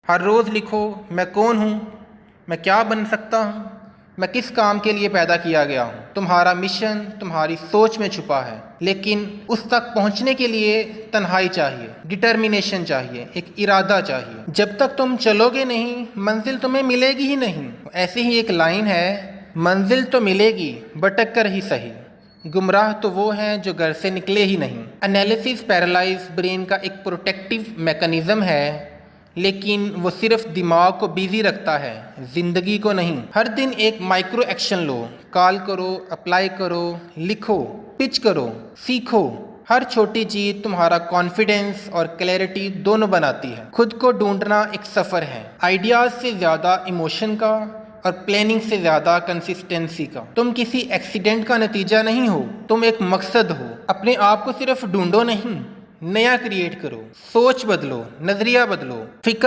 हर रोज़ लिखो, मैं कौन हूँ, मैं क्या बन सकता हूँ, मैं किस काम के लिए पैदा किया गया हूँ। तुम्हारा मिशन तुम्हारी सोच में छुपा है, लेकिन उस तक पहुँचने के लिए तन्हाई चाहिए, डिटर्मिनेशन चाहिए, एक इरादा चाहिए। जब तक तुम चलोगे नहीं, मंजिल तुम्हें मिलेगी ही नहीं। ऐसी ही एक लाइन है, मंजिल तो मिलेगी भटक कर ही सही, गुमराह तो वो हैं जो घर से निकले ही नहीं। एनालिसिस पैरालाइज ब्रेन का एक प्रोटेक्टिव मैकेनिज्म है, लेकिन वो सिर्फ दिमाग को बिजी रखता है, जिंदगी को नहीं। हर दिन एक माइक्रो एक्शन लो, कॉल करो, अप्लाई करो, लिखो, पिच करो, सीखो। हर छोटी चीज तुम्हारा कॉन्फिडेंस और क्लैरिटी दोनों बनाती है। खुद को ढूंढना एक सफर है, आइडियाज से ज्यादा इमोशन का और प्लानिंग से ज्यादा कंसिस्टेंसी का। तुम किसी एक्सीडेंट का नतीजा नहीं हो, तुम एक मकसद हो। अपने आप को सिर्फ ढूंढो नहीं, नया क्रिएट करो, सोच बदलो, नजरिया बदलो, फिक्र